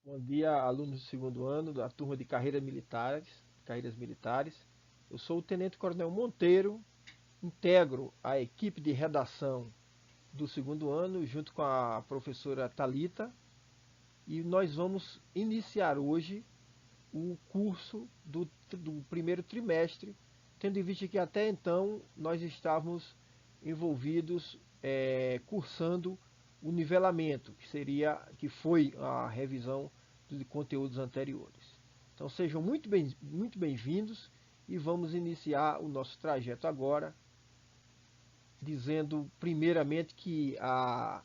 Bom dia, alunos do segundo ano da turma de carreiras militares. Eu sou o Tenente Coronel Monteiro, integro a equipe de redação do segundo ano junto com a professora Talita e nós vamos iniciar hoje o curso do primeiro trimestre, tendo em vista que até então nós estávamos envolvidos cursando o nivelamento, que foi a revisão de conteúdos anteriores. Então sejam muito bem-vindos e vamos iniciar o nosso trajeto agora, dizendo primeiramente que a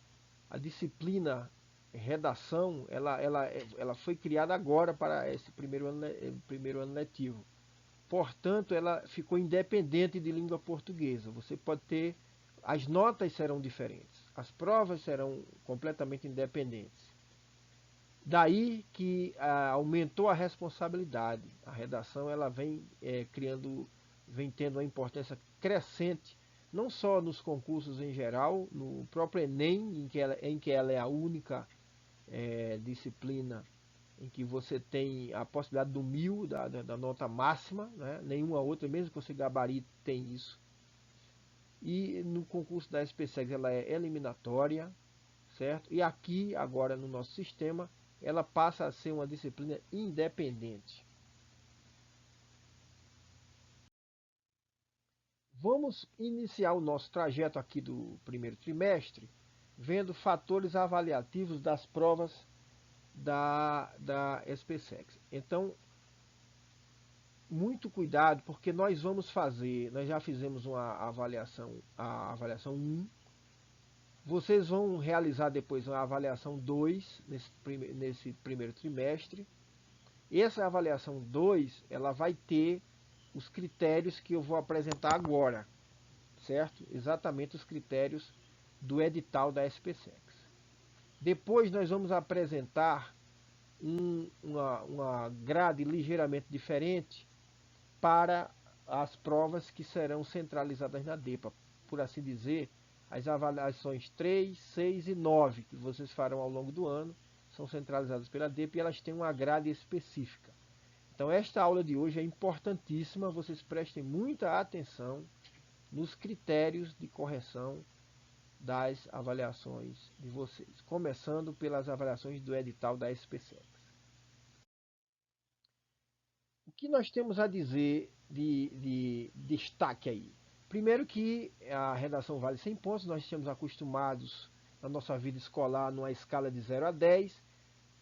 disciplina redação ela foi criada agora para esse primeiro ano letivo. Portanto, ela ficou independente de língua portuguesa. Você pode ter, as notas serão diferentes, as provas serão completamente independentes. Daí que aumentou a responsabilidade. A redação ela vem tendo uma importância crescente, não só nos concursos em geral, no próprio Enem, em que ela é a única disciplina em que você tem a possibilidade do 1000, da nota máxima, né? Nenhuma outra, mesmo que você gabarite, tem isso. E no concurso da SPSEG ela é eliminatória, certo? E aqui, agora no nosso sistema, ela passa a ser uma disciplina independente. Vamos iniciar o nosso trajeto aqui do primeiro trimestre, vendo fatores avaliativos das provas da SPSEX. Então, muito cuidado, porque nós já fizemos a avaliação 1, vocês vão realizar depois a avaliação 2 nesse primeiro trimestre. Essa avaliação 2 ela vai ter os critérios que eu vou apresentar agora, certo? Exatamente os critérios do edital da SPSEX. Depois nós vamos apresentar uma grade ligeiramente diferente para as provas que serão centralizadas na DEPA, por assim dizer, as avaliações 3, 6 e 9 que vocês farão ao longo do ano são centralizadas pela DEPA e elas têm uma grade específica. Então esta aula de hoje é importantíssima, vocês prestem muita atenção nos critérios de correção das avaliações de vocês, começando pelas avaliações do edital da SPSEX. O que nós temos a dizer de destaque aí? Primeiro que a redação vale 100 pontos, nós estamos acostumados na nossa vida escolar numa escala de 0 a 10,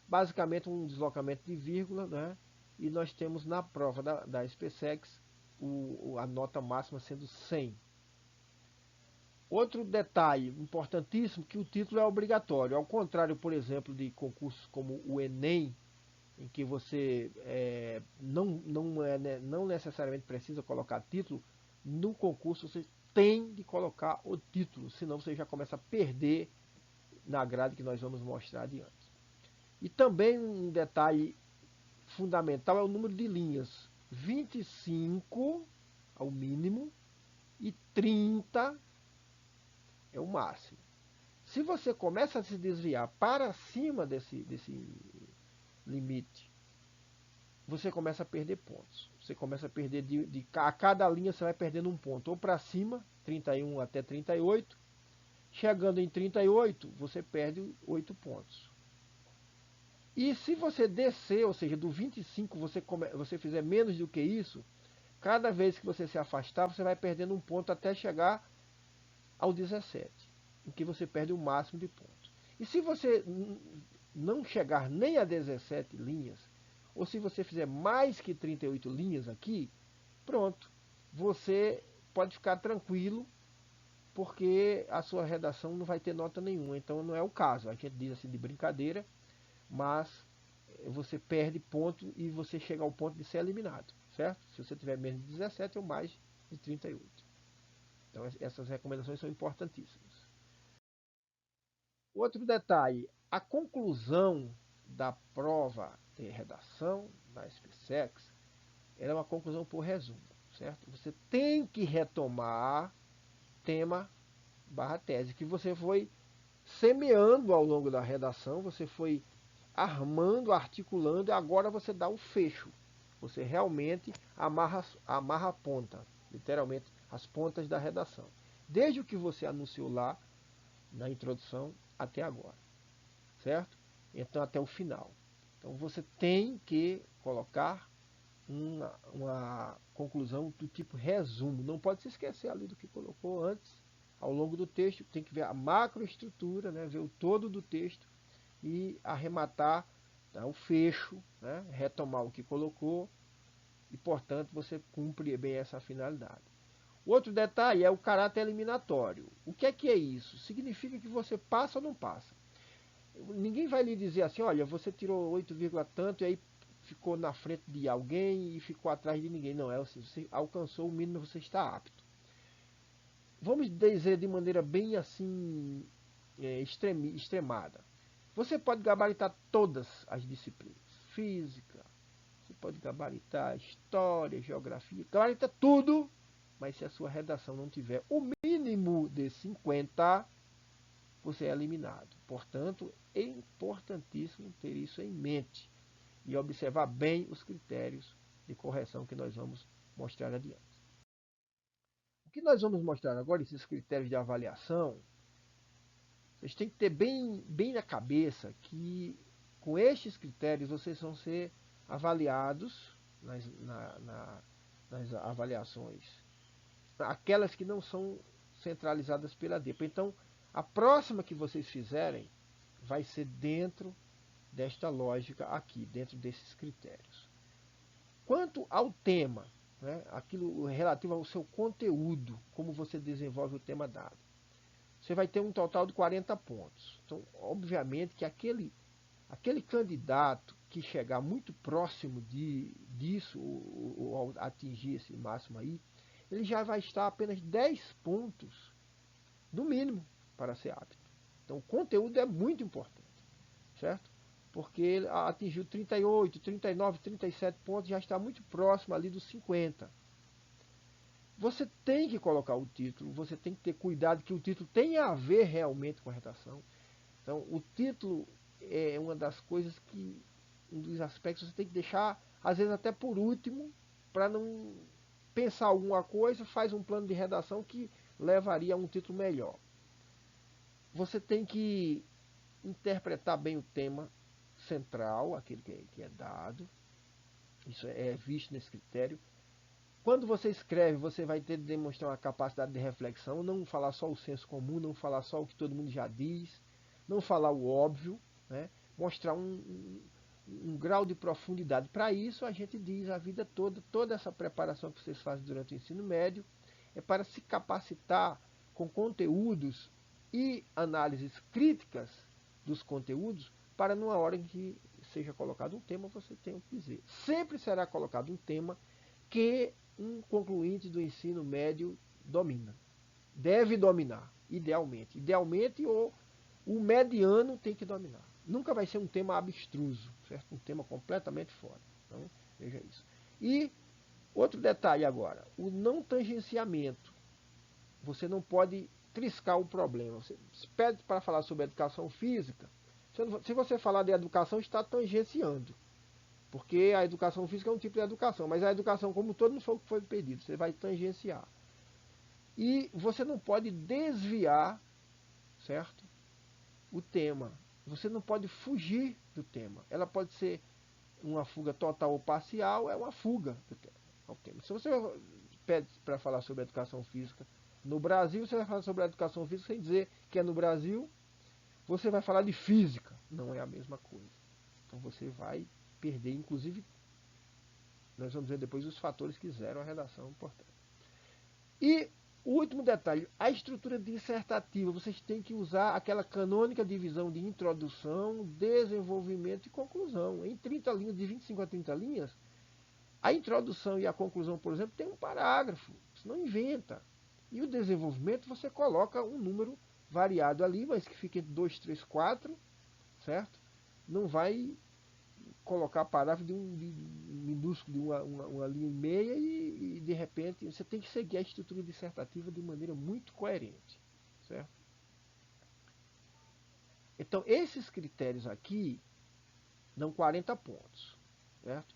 basicamente um deslocamento de vírgula, né? E nós temos na prova da SPSEX a nota máxima sendo 100. Outro detalhe importantíssimo, que o título é obrigatório, ao contrário, por exemplo, de concursos como o Enem, em que você não necessariamente precisa colocar título, no concurso você tem de colocar o título, senão você já começa a perder na grade que nós vamos mostrar adiante. E também um detalhe fundamental é o número de linhas, 25 ao mínimo e 30 é o máximo. Se você começa a se desviar para cima desse limite, você começa a perder pontos. Você começa a perder a cada linha você vai perdendo um ponto, ou para cima, 31 até 38. Chegando em 38, você perde 8 pontos. E se você descer, ou seja, do 25 você fizer menos do que isso, cada vez que você se afastar, você vai perdendo um ponto até chegar ao 17, em que você perde o máximo de pontos. E se você não chegar nem a 17 linhas, ou se você fizer mais que 38 linhas aqui, pronto, você pode ficar tranquilo, porque a sua redação não vai ter nota nenhuma. Então não é o caso, a gente diz assim de brincadeira, mas você perde ponto e você chega ao ponto de ser eliminado, certo? Se você tiver menos de 17 ou mais de 38. Então essas recomendações são importantíssimas. Outro detalhe, a conclusão da prova de redação da SPSEX é uma conclusão por resumo, certo? Você tem que retomar tema barra tese, que você foi semeando ao longo da redação, você foi armando, articulando, e agora você dá o fecho. Você realmente amarra a ponta, literalmente, as pontas da redação. Desde o que você anunciou lá na introdução até agora, certo? Então até o final. Então você tem que colocar uma conclusão do tipo resumo. Não pode se esquecer ali do que colocou antes, ao longo do texto. Tem que ver a macroestrutura, né? Ver o todo do texto e arrematar, tá, o fecho, né? Retomar o que colocou e, portanto, você cumpre bem essa finalidade. Outro detalhe é o caráter eliminatório. O que é isso? Significa que você passa ou não passa. Ninguém vai lhe dizer assim, olha, você tirou 8, tanto e aí ficou na frente de alguém e ficou atrás de ninguém. Não, é assim, você alcançou o mínimo, você está apto. Vamos dizer de maneira bem assim, extremada. Você pode gabaritar todas as disciplinas. Física, você pode gabaritar história, geografia, gabarita tudo, mas se a sua redação não tiver o mínimo de 50, você é eliminado. Portanto, é importantíssimo ter isso em mente e observar bem os critérios de correção que nós vamos mostrar adiante. O que nós vamos mostrar agora, esses critérios de avaliação, vocês têm que ter bem na cabeça que com estes critérios vocês vão ser avaliados nas avaliações, aquelas que não são centralizadas pela DEPA. Então, a próxima que vocês fizerem vai ser dentro desta lógica aqui, dentro desses critérios. Quanto ao tema, né, aquilo relativo ao seu conteúdo, como você desenvolve o tema dado, você vai ter um total de 40 pontos. Então, obviamente que aquele candidato que chegar muito próximo disso, ou atingir esse máximo aí, ele já vai estar apenas 10 pontos, no mínimo, para ser apto. Então, o conteúdo é muito importante, certo? Porque ele atingiu 38, 39, 37 pontos, já está muito próximo ali dos 50. Você tem que colocar o título, você tem que ter cuidado que o título tenha a ver realmente com a redação. Então, o título é uma das coisas que, um dos aspectos, você tem que deixar, às vezes até por último, para não pensar alguma coisa, faz um plano de redação que levaria a um título melhor. Você tem que interpretar bem o tema central, aquele que é dado. Isso é visto nesse critério. Quando você escreve, você vai ter de demonstrar uma capacidade de reflexão, não falar só o senso comum, não falar só o que todo mundo já diz, não falar o óbvio, né? Mostrar um grau de profundidade. Para isso, a gente diz a vida toda essa preparação que vocês fazem durante o ensino médio, é para se capacitar com conteúdos e análises críticas dos conteúdos, para numa hora em que seja colocado um tema, você tenha o que dizer. Sempre será colocado um tema que um concluinte do ensino médio domina. Deve dominar, idealmente. Idealmente, o mediano tem que dominar. Nunca vai ser um tema abstruso, certo? Um tema completamente fora. Então, veja isso. E outro detalhe agora, o não tangenciamento. Você não pode triscar o problema. Você pede para falar sobre educação física. Se você falar de educação, está tangenciando. Porque a educação física é um tipo de educação, mas a educação como um todo não foi o que foi pedido, você vai tangenciar. E você não pode desviar, certo? O tema. Você não pode fugir do tema. Ela pode ser uma fuga total ou parcial, é uma fuga do tema. Se você pede para falar sobre educação física no Brasil, você vai falar sobre a educação física sem dizer que é no Brasil, você vai falar de física. Não é a mesma coisa. Então você vai perder, inclusive, nós vamos ver depois os fatores que zeram a redação importante. E o último detalhe, a estrutura dissertativa. Vocês têm que usar aquela canônica divisão de introdução, desenvolvimento e conclusão. Em 30 linhas, de 25 a 30 linhas, a introdução e a conclusão, por exemplo, tem um parágrafo. Você não inventa. E o desenvolvimento, você coloca um número variado ali, mas que fica entre 2, 3, 4, certo? Não vai colocar parágrafo de minúsculo, de uma linha e meia, e de repente você tem que seguir a estrutura dissertativa de maneira muito coerente, certo? Então esses critérios aqui não 40 pontos, certo?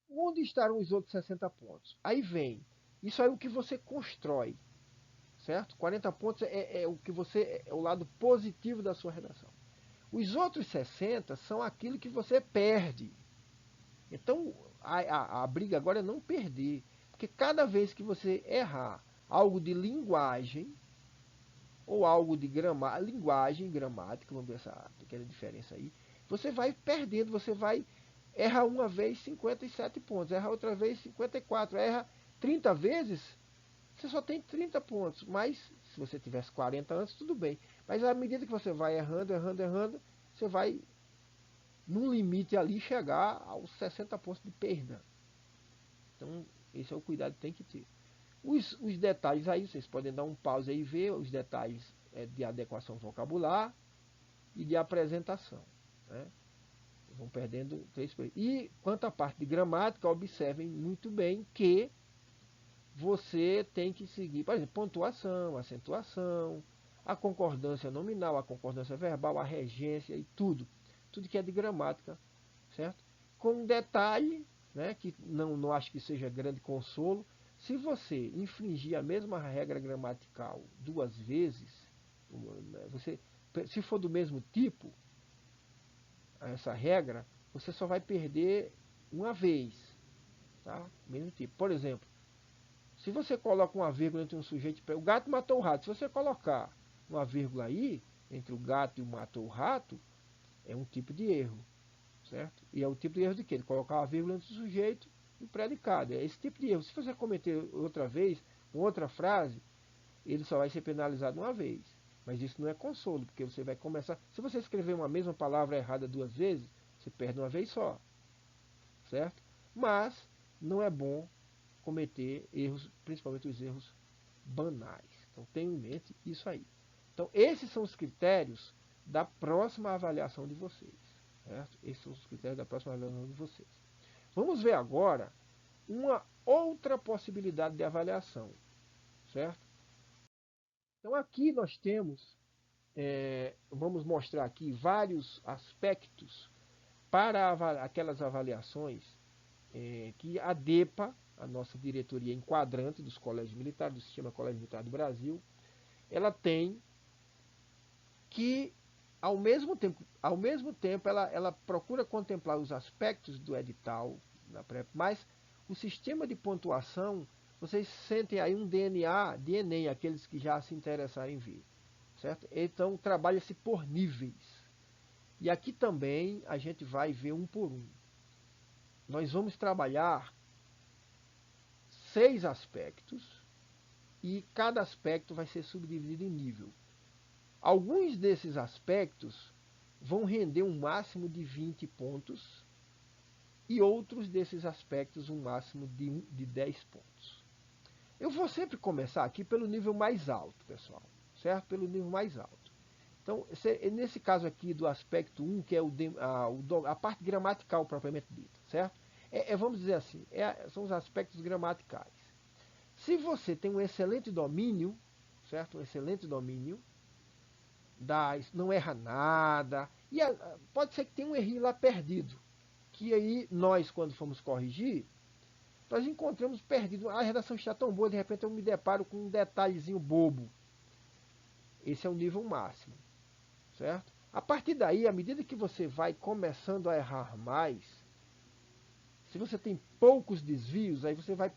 Onde estarão os outros 60 pontos? Aí vem, isso é o que você constrói, certo? 40 pontos é o que você é o lado positivo da sua redação. Os outros 60 são aquilo que você perde. Então, a briga agora é não perder. Porque cada vez que você errar algo de linguagem, ou algo de linguagem, gramática, vamos ver essa pequena diferença aí, você vai perdendo, você vai erra uma vez 57 pontos, erra outra vez 54, erra 30 vezes, você só tem 30 pontos. Mas se você tivesse 40 antes, tudo bem. Mas à medida que você vai errando, errando, errando, você vai, num limite ali, chegar aos 60 pontos de perda. Então, esse é o cuidado que tem que ter. Os detalhes aí, vocês podem dar um pause aí e ver os detalhes de adequação vocabular e de apresentação. Né? Vão perdendo 3 coisas. E quanto à parte de gramática, observem muito bem que você tem que seguir, por exemplo, pontuação, acentuação, a concordância nominal, a concordância verbal, a regência e tudo. Tudo que é de gramática, certo? Com um detalhe, né, que não acho que seja grande consolo, se você infringir a mesma regra gramatical 2 vezes, você, se for do mesmo tipo, essa regra, você só vai perder uma vez, tá? Mesmo tipo. Por exemplo, se você coloca uma vírgula entre um sujeito e o gato matou o rato, se você colocar uma vírgula aí entre o gato e o matou o rato, é um tipo de erro, certo? E é o tipo de erro de quê? De colocar uma vírgula entre o sujeito e o predicado. É esse tipo de erro. Se você cometer outra vez, outra frase, ele só vai ser penalizado uma vez. Mas isso não é consolo, porque você vai começar. Se você escrever uma mesma palavra errada 2 vezes, você perde uma vez só, certo? Mas não é bom cometer erros, principalmente os erros banais. Então tenha em mente isso aí. Então esses são os critérios da próxima avaliação de vocês, certo? Esses são os critérios da próxima avaliação de vocês. Vamos ver agora uma outra possibilidade de avaliação, certo? Então aqui nós temos, vamos mostrar aqui vários aspectos para aquelas avaliações que a DEPA, a nossa diretoria enquadrante dos colégios militares, do Sistema Colégio Militar do Brasil, ela tem que, ao mesmo tempo ela procura contemplar os aspectos do edital, mas o sistema de pontuação, vocês sentem aí um DNA de Enem, aqueles que já se interessarem em ver, certo? Então trabalha-se por níveis. E aqui também a gente vai ver um por um. Nós vamos trabalhar 6 aspectos e cada aspecto vai ser subdividido em nível. Alguns desses aspectos vão render um máximo de 20 pontos e outros desses aspectos um máximo de 10 pontos. Eu vou sempre começar aqui pelo nível mais alto, pessoal, certo? Pelo nível mais alto. Então, nesse caso aqui do aspecto 1, que é a parte gramatical propriamente dita, certo? Vamos dizer assim, são os aspectos gramaticais. Se você tem um excelente domínio, certo? Um excelente domínio, não erra nada, e pode ser que tenha um errinho lá perdido, que aí nós, quando fomos corrigir, nós encontramos perdido. A redação está tão boa, de repente eu me deparo com um detalhezinho bobo. Esse é o nível máximo, certo? A partir daí, à medida que você vai começando a errar mais, se você tem poucos desvios, aí você vai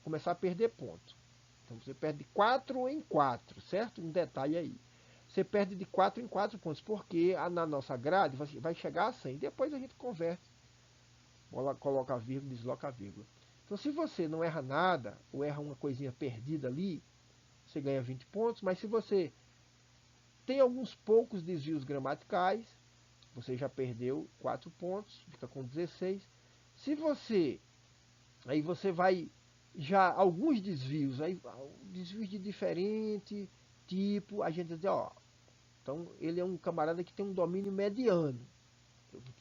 começar a perder ponto. Então você perde de 4 em 4, certo? Um detalhe aí. Você perde de 4 em 4 pontos, porque na nossa grade vai chegar a 100. Depois a gente converte, coloca a vírgula, desloca a vírgula. Então se você não erra nada, ou erra uma coisinha perdida ali, você ganha 20 pontos, mas se você tem alguns poucos desvios gramaticais, você já perdeu 4 pontos, fica com 16. Se você, aí você vai, já alguns desvios, aí desvios de diferente tipo, a gente diz, ó, então ele é um camarada que tem um domínio mediano.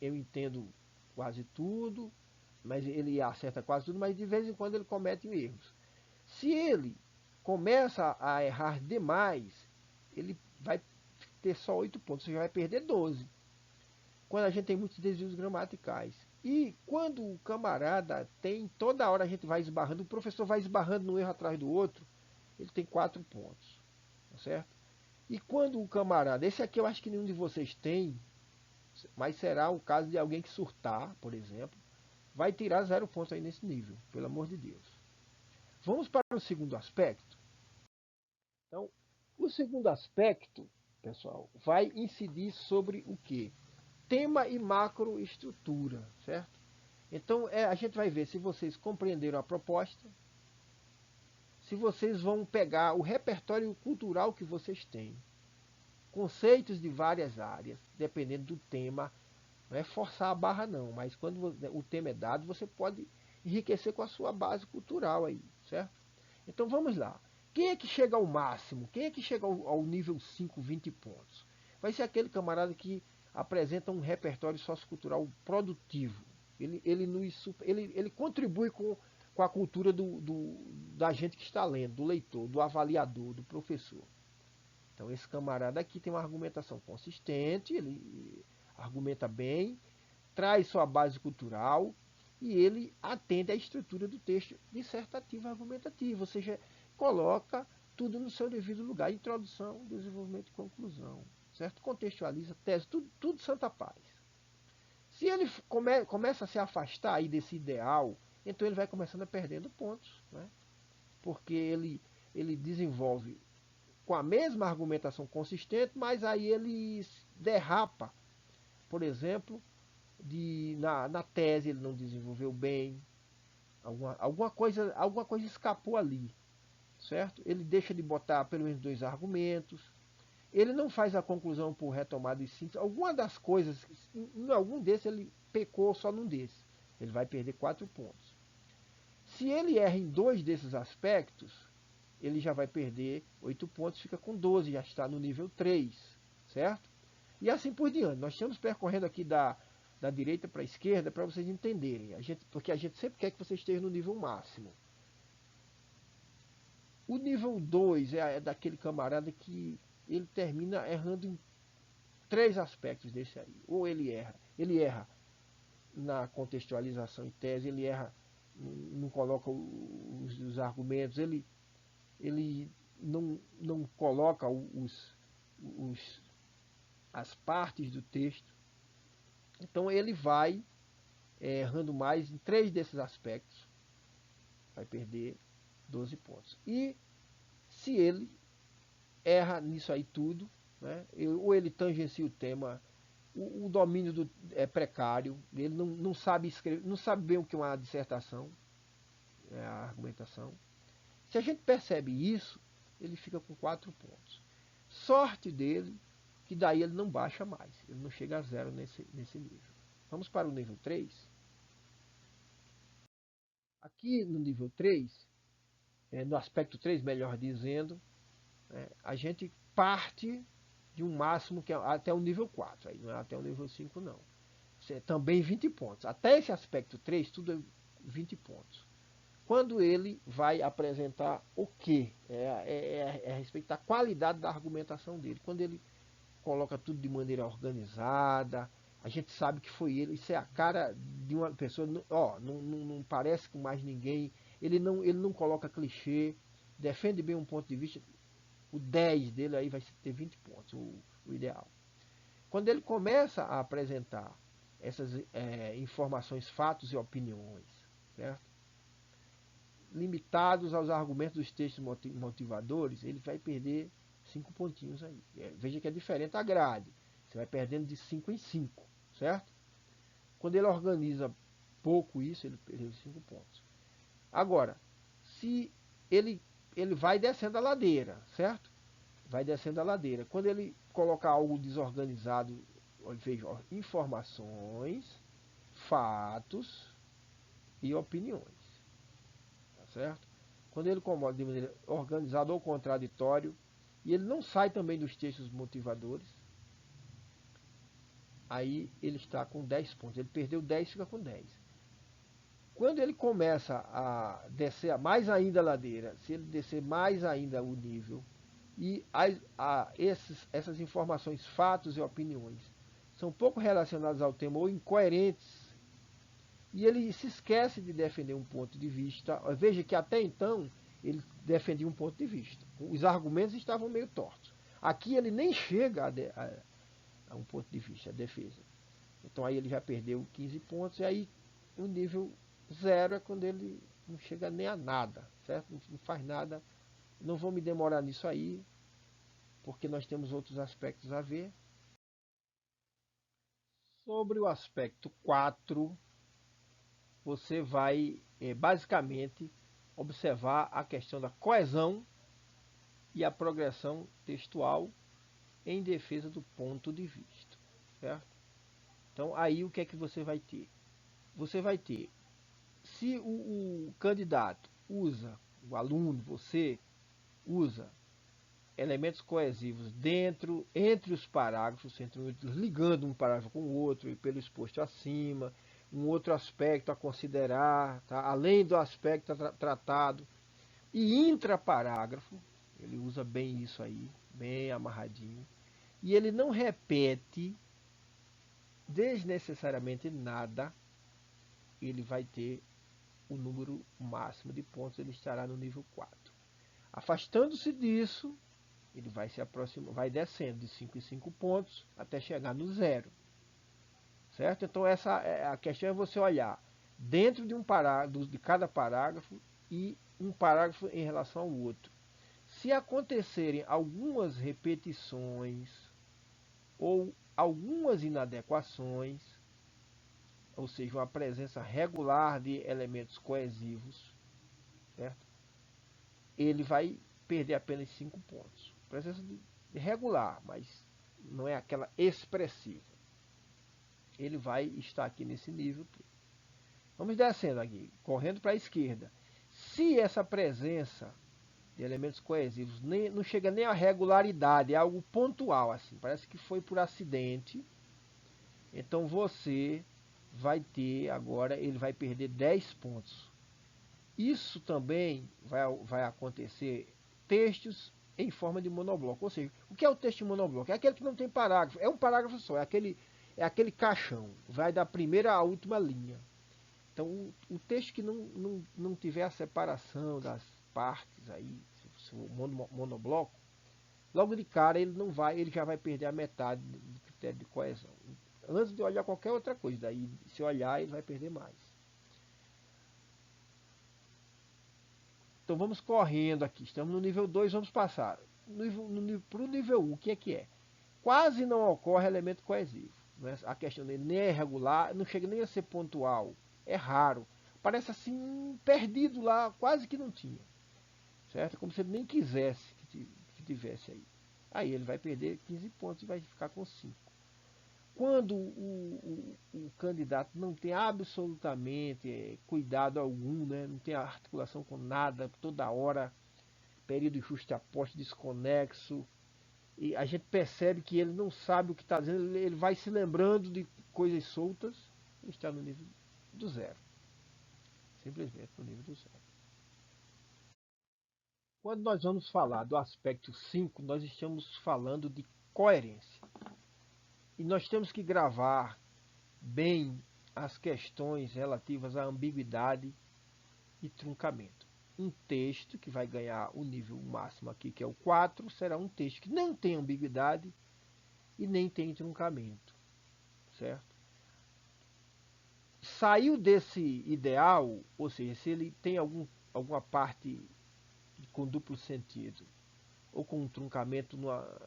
Eu entendo quase tudo, mas ele acerta quase tudo, mas de vez em quando ele comete erros. Se ele começa a errar demais, ele vai ter só 8 pontos, você já vai perder 12. quando a gente tem muitos desvios gramaticais. E quando o camarada tem, toda hora a gente vai esbarrando, o professor vai esbarrando no erro atrás do outro, ele tem 4 pontos, tá certo? E quando o camarada, esse aqui eu acho que nenhum de vocês tem, mas será o caso de alguém que surtar, por exemplo, vai tirar 0 pontos aí nesse nível, pelo amor de Deus. Vamos para o segundo aspecto. Então, o segundo aspecto, pessoal, vai incidir sobre o quê? Tema e macroestrutura, certo? Então, a gente vai ver se vocês compreenderam a proposta, se vocês vão pegar o repertório cultural que vocês têm, conceitos de várias áreas, dependendo do tema. Não é forçar a barra não, mas quando o tema é dado, você pode enriquecer com a sua base cultural aí, certo? Então vamos lá. Quem é que chega ao máximo? Quem é que chega ao nível 5, 20 pontos? Vai ser aquele camarada que apresenta um repertório sociocultural produtivo. Ele contribui com a cultura da gente que está lendo, do leitor, do avaliador, do professor. Então esse camarada aqui tem uma argumentação consistente, ele argumenta bem, traz sua base cultural e ele atende à estrutura do texto dissertativo argumentativo, ou seja, coloca tudo no seu devido lugar, introdução, desenvolvimento e conclusão, certo? Contextualiza, tese, tudo santa paz. Se ele começa a se afastar aí desse ideal, então ele vai começando a perdendo pontos, né? Porque ele desenvolve com a mesma argumentação consistente, mas aí ele derrapa, por exemplo, na tese ele não desenvolveu bem, alguma coisa escapou ali, certo? Ele deixa de botar pelo menos 2 argumentos, ele não faz a conclusão por retomada e síntese, alguma das coisas, em algum desses ele pecou só num desses, ele vai perder 4 pontos. Se ele erra em 2 desses aspectos, ele já vai perder 8 pontos, fica com 12, já está no nível 3, certo? E assim por diante. Nós estamos percorrendo aqui da direita para a esquerda para vocês entenderem, porque a gente sempre quer que você esteja no nível máximo. O nível 2 é daquele camarada que ele termina errando em 3 aspectos desse aí. Ou ele erra na contextualização em tese, ele erra, não coloca os argumentos, ele não coloca as partes do texto. Então ele vai errando mais em 3 desses aspectos, vai perder 12 pontos. E se ele erra nisso aí tudo, né, ou ele tangencia o tema, o domínio é precário, ele não sabe escrever, não sabe bem o que é uma dissertação, a argumentação. Se a gente percebe isso, ele fica com 4 pontos. Sorte dele, que daí ele não baixa mais, ele não chega a 0 nesse nível. Vamos para o nível 3. Aqui no nível 3, no aspecto 3, melhor dizendo, a gente parte de um máximo que é até o nível 4, aí não é até o nível 5 não. Também 20 pontos. Até esse aspecto 3, tudo é 20 pontos. Quando ele vai apresentar o quê? É a respeito da qualidade da argumentação dele. Quando ele coloca tudo de maneira organizada, a gente sabe que foi ele. Isso é a cara de uma pessoa, não parece com mais ninguém. Ele não coloca clichê, defende bem um ponto de vista. O 10 dele aí vai ter 20 pontos, o ideal. Quando ele começa a apresentar essas informações, fatos e opiniões, certo? Limitados aos argumentos dos textos motivadores, ele vai perder 5 pontinhos aí. Veja que é diferente a grade. Você vai perdendo de 5 em 5, certo? Quando ele organiza pouco isso, ele perdeu 5 pontos. Agora, se ele vai descendo a ladeira, certo? Vai descendo a ladeira. Quando ele colocar algo desorganizado, veja, informações, fatos e opiniões. Certo? Quando ele coloca de maneira organizada ou contraditório, e ele não sai também dos textos motivadores, aí ele está com 10 pontos. Ele perdeu 10, fica com 10. Quando ele começa a descer mais ainda a ladeira, se ele descer mais ainda o nível, e essas informações, fatos e opiniões são pouco relacionados ao tema ou incoerentes, e ele se esquece de defender um ponto de vista. Veja que até então ele defendia um ponto de vista. Os argumentos estavam meio tortos. Aqui ele nem chega a um ponto de vista, a defesa. Então aí ele já perdeu 15 pontos, e aí o nível 0 é quando ele não chega nem a nada, certo? Não faz nada. Não vou me demorar nisso aí, porque nós temos outros aspectos a ver. Sobre o aspecto 4, você vai basicamente observar a questão da coesão e a progressão textual em defesa do ponto de vista, certo? Então aí o que é que você vai ter? Você vai ter, se o candidato usa, o aluno, você usa elementos coesivos entre os parágrafos, ligando um parágrafo com o outro, e pelo exposto acima, um outro aspecto a considerar, tá? Além do aspecto tratado, e intraparágrafo, ele usa bem isso aí, bem amarradinho, e ele não repete desnecessariamente nada, ele vai ter o número máximo de pontos, ele estará no nível 4. Afastando-se disso, ele vai se aproximar, vai descendo de 5 em 5 pontos até chegar no 0. Certo? Então a questão é você olhar dentro de um parágrafo, de cada parágrafo, e um parágrafo em relação ao outro. Se acontecerem algumas repetições ou algumas inadequações, ou seja, uma presença regular de elementos coesivos, certo? Ele vai perder apenas 5 pontos. Presença regular, mas não é aquela expressiva. Ele vai estar aqui nesse nível. Vamos descendo aqui, correndo para a esquerda. Se essa presença de elementos coesivos não chega nem à regularidade, é algo pontual, assim, parece que foi por acidente, então você vai ter agora, ele vai perder 10 pontos. Isso também vai acontecer textos em forma de monobloco. Ou seja, o que é o texto em monobloco? É aquele que não tem parágrafo. É um parágrafo só, é aquele caixão. Vai da primeira à última linha. Então, o texto que não tiver a separação das partes aí, se for monobloco, logo de cara ele já vai perder a metade do critério de coesão. Antes de olhar qualquer outra coisa, daí se olhar ele vai perder mais. Então vamos correndo aqui, estamos no nível 2, vamos passar. Para o nível 1, o que é? Quase não ocorre elemento coesivo. Né? A questão dele nem é regular, não chega nem a ser pontual, é raro. Parece assim, perdido lá, quase que não tinha. Certo? Como se ele nem quisesse que tivesse aí. Aí ele vai perder 15 pontos e vai ficar com 5. Quando o candidato não tem absolutamente cuidado algum, né? Não tem articulação com nada, toda hora, período justaposto, desconexo, e a gente percebe que ele não sabe o que está dizendo, ele vai se lembrando de coisas soltas, ele está no nível do 0. Simplesmente no nível do 0. Quando nós vamos falar do aspecto 5, nós estamos falando de coerência. E nós temos que gravar bem as questões relativas à ambiguidade e truncamento. Um texto que vai ganhar o nível máximo aqui, que é o 4, será um texto que não tem ambiguidade e nem tem truncamento, certo? Saiu desse ideal, ou seja, se ele tem alguma parte com duplo sentido ou com um truncamento,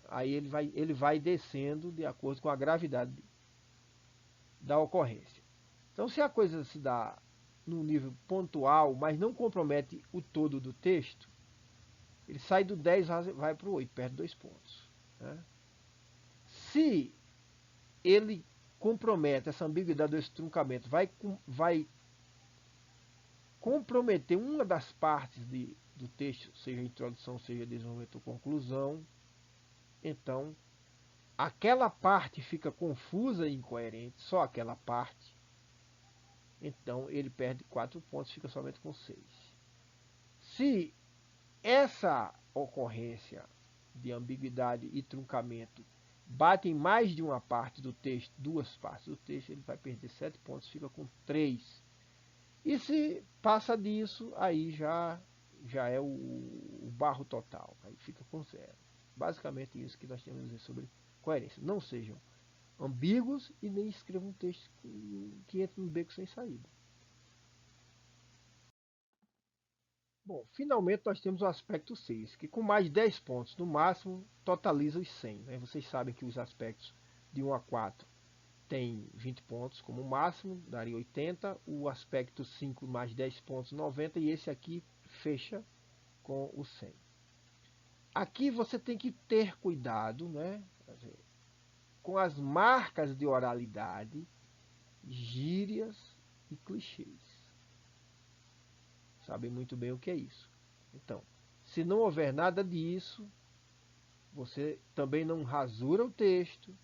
aí ele vai descendo de acordo com a gravidade da ocorrência. Então, se a coisa se dá num nível pontual, mas não compromete o todo do texto, ele sai do 10 e vai para o 8, perde 2 pontos. Né? Se ele compromete essa ambiguidade desse truncamento, vai comprometer uma das partes do texto, seja a introdução, seja desenvolvimento ou conclusão, então aquela parte fica confusa e incoerente, só aquela parte, então ele perde 4 pontos, fica somente com 6. Se essa ocorrência de ambiguidade e truncamento bate em mais de uma parte do texto, duas partes do texto, ele vai perder 7 pontos, fica com 3. E se passa disso, aí já é o barro total, aí fica com 0. Basicamente isso que nós temos a dizer sobre coerência. Não sejam ambíguos e nem escrevam um texto que entre no beco sem saída. Bom, finalmente nós temos o aspecto 6, que com mais de 10 pontos no máximo totaliza os 100. Né? Vocês sabem que os aspectos de 1 a 4 tem 20 pontos como máximo, daria 80. O aspecto 5 mais 10 pontos, 90. E esse aqui fecha com o 100. Aqui você tem que ter cuidado, né, com as marcas de oralidade, gírias e clichês. Sabem muito bem o que é isso. Então, se não houver nada disso, você também não rasura o texto,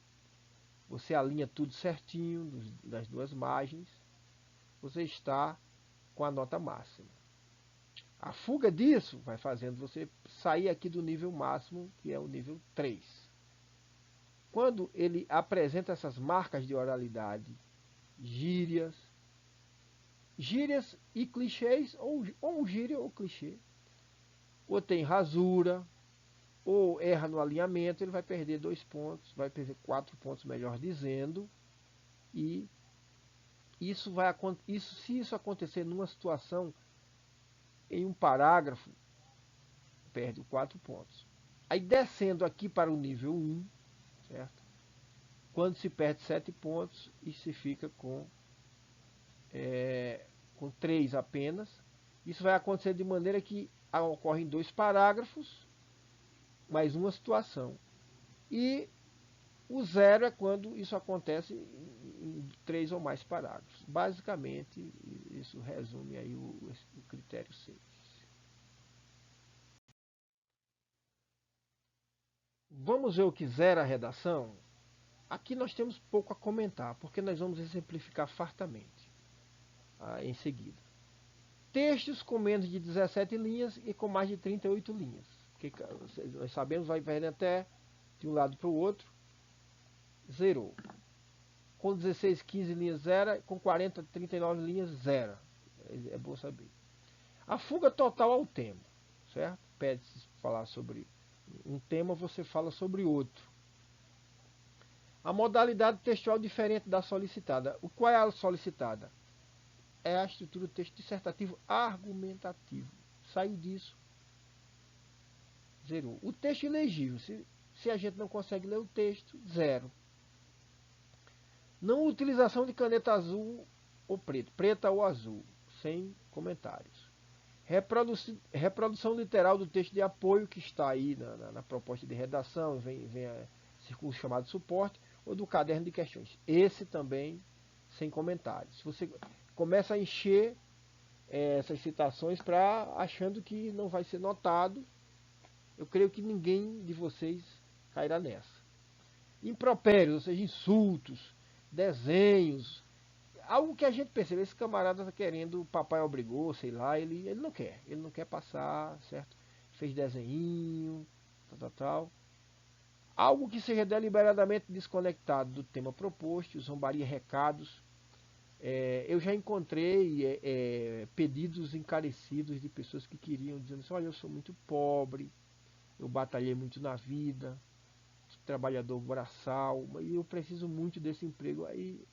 você alinha tudo certinho das duas margens, você está com a nota máxima. A fuga disso vai fazendo você sair aqui do nível máximo, que é o nível 3. Quando ele apresenta essas marcas de oralidade, gírias e clichês, ou gíria ou clichê, ou tem rasura, ou erra no alinhamento, ele vai perder 2 pontos, vai perder 4 pontos, melhor dizendo, e se isso acontecer numa situação, em um parágrafo, perde 4 pontos. Aí descendo aqui para o nível 1, certo? Quando se perde 7 pontos e se fica com 3 apenas, isso vai acontecer de maneira que ocorrem 2 parágrafos, mais uma situação. E o 0 é quando isso acontece em 3 ou mais parágrafos. Basicamente, isso resume aí o critério 6. Vamos ver o que zera a redação? Aqui nós temos pouco a comentar, porque nós vamos exemplificar fartamente em seguida. Textos com menos de 17 linhas e com mais de 38 linhas. Porque nós sabemos, vai até de um lado para o outro, zerou. Com 16, 15 linhas, zero. Com 40, 39 linhas, zero. É bom saber. A fuga total ao tema, certo? Pede-se falar sobre um tema, você fala sobre outro. A modalidade textual diferente da solicitada. Qual é a solicitada? É a estrutura do texto dissertativo argumentativo. Saiu disso, zerou. O texto ilegível. Se a gente não consegue ler o texto, zero. Não utilização de caneta azul ou preta ou azul, sem comentários. Reprodução literal do texto de apoio que está aí na proposta de redação, vem circula chamado suporte, ou do caderno de questões. Esse também sem comentários. Você começa a encher essas citações achando que não vai ser notado, eu creio que ninguém de vocês cairá nessa. Impropérios, ou seja, insultos, desenhos, algo que a gente percebe, esse camarada está querendo, o papai obrigou, sei lá, ele não quer passar, certo? Fez desenho, tal. Algo que seja deliberadamente desconectado do tema proposto, zombaria, recados. Eu já encontrei pedidos encarecidos de pessoas que queriam, dizendo assim, olha, eu sou muito pobre, eu batalhei muito na vida, trabalhador braçal, e eu preciso muito desse emprego. Aí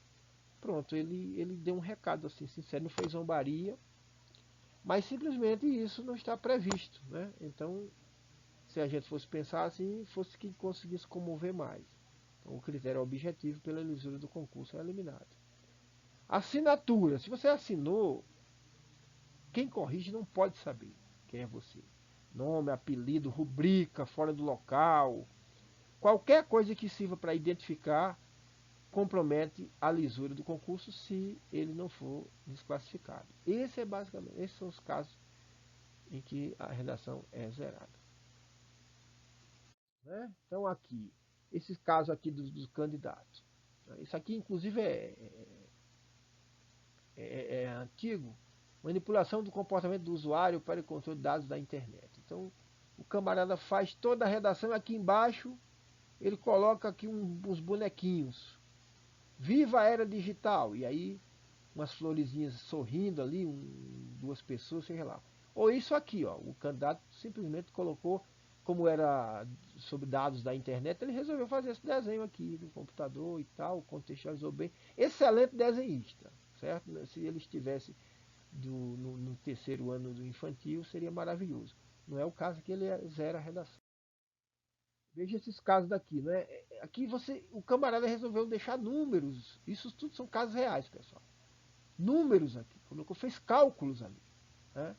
pronto, ele deu um recado assim, sincero, não foi zombaria, mas simplesmente isso não está previsto, né? Então, se a gente fosse pensar assim, fosse que conseguisse comover mais. Então, o critério objetivo pela lisura do concurso é eliminado. Assinatura. Se você assinou, quem corrige não pode saber quem é você. Nome, apelido, rubrica, fora do local. Qualquer coisa que sirva para identificar compromete a lisura do concurso se ele não for desclassificado. Esses são os casos em que a redação é zerada. Né? Então aqui, esses casos aqui dos candidatos. Isso aqui inclusive é antigo. Manipulação do comportamento do usuário para o controle de dados da internet. Então o camarada faz toda a redação aqui embaixo, ele coloca aqui uns bonequinhos. Viva a era digital! E aí umas florezinhas sorrindo ali, duas pessoas, sei lá. Ou isso aqui, ó, o candidato simplesmente colocou, como era sobre dados da internet, ele resolveu fazer esse desenho aqui no computador e tal, contextualizou bem. Excelente desenhista, certo? Se ele estivesse no terceiro ano do infantil, seria maravilhoso. Não é o caso que ele zera a redação. Veja esses casos daqui, né? Aqui o camarada resolveu deixar números. Isso tudo são casos reais, pessoal. Números aqui, colocou, fez cálculos ali, né?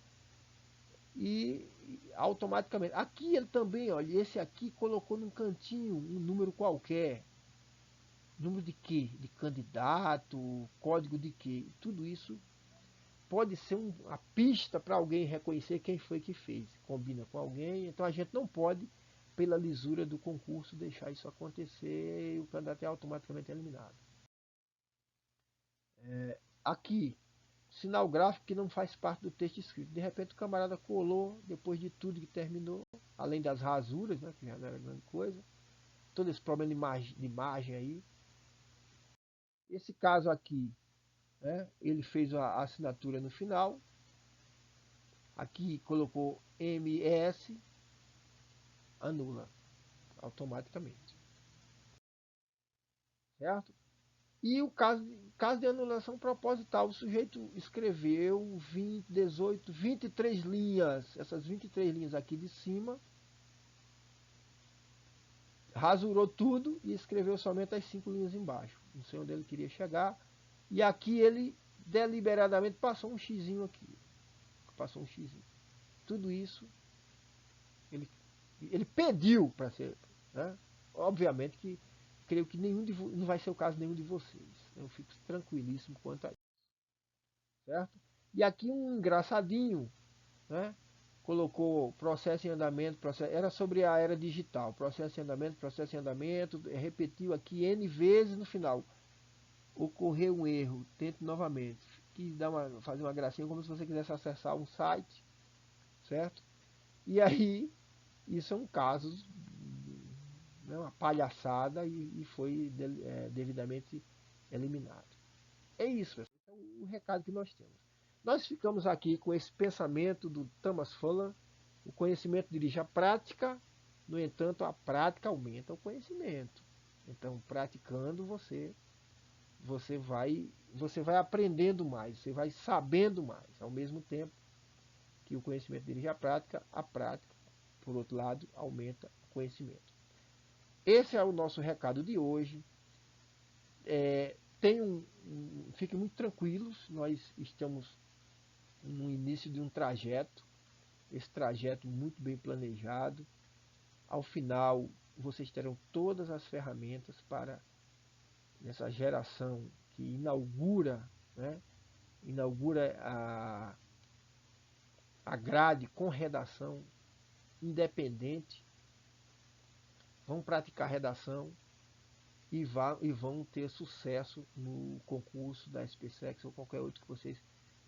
E automaticamente. Aqui ele também, olha, esse aqui colocou num cantinho um número qualquer. Número de quê? De candidato, código de quê? Tudo isso pode ser uma pista para alguém reconhecer quem foi que fez. Combina com alguém, então a gente não pode, pela lisura do concurso, deixar isso acontecer e o candidato é automaticamente eliminado. Aqui, sinal gráfico que não faz parte do texto escrito. De repente o camarada colou, depois de tudo que terminou, além das rasuras, né, que já não era grande coisa, todo esse problema de imagem aí. Esse caso aqui, né, ele fez a assinatura no final. Aqui colocou MS, anula automaticamente. Certo? E o caso de anulação proposital, o sujeito escreveu 20, 18, 23 linhas, essas 23 linhas aqui de cima, rasurou tudo e escreveu somente as 5 linhas embaixo. Não sei onde ele queria chegar. E aqui ele deliberadamente passou um xizinho aqui. Passou um xizinho. Tudo isso ele pediu para ser, né? Obviamente que creio que não vai ser o caso de nenhum de vocês. Eu fico tranquilíssimo quanto a isso. Certo? E aqui um engraçadinho, né? Colocou processo em andamento, era sobre a era digital, processo em andamento, repetiu aqui N vezes no final. Ocorreu um erro, tente novamente. Quis fazer uma gracinha como se você quisesse acessar um site, certo? E aí, isso é um caso, né, uma palhaçada e foi devidamente eliminado. É isso, pessoal. Então, o recado que nós temos. Nós ficamos aqui com esse pensamento do Thomas Fuller: o conhecimento dirige a prática, no entanto, a prática aumenta o conhecimento. Então, praticando, você vai aprendendo mais, você vai sabendo mais, ao mesmo tempo que o conhecimento dirige a prática, por outro lado, aumenta o conhecimento. Esse é o nosso recado de hoje. Fiquem muito tranquilos, nós estamos no início de um trajeto, esse trajeto muito bem planejado. Ao final, vocês terão todas as ferramentas para, nessa geração que inaugura, né, a grade com redação independente, vão praticar redação e vão ter sucesso no concurso da SpaceX ou qualquer outro que vocês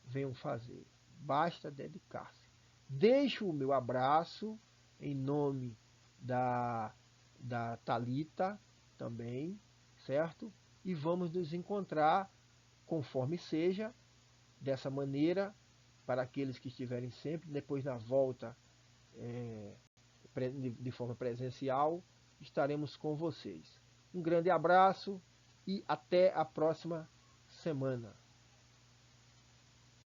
venham fazer. Basta dedicar-se. Deixo o meu abraço em nome da Thalita também, certo? E vamos nos encontrar, conforme seja, dessa maneira, para aqueles que estiverem sempre, depois na volta de forma presencial, estaremos com vocês. Um grande abraço e até a próxima semana.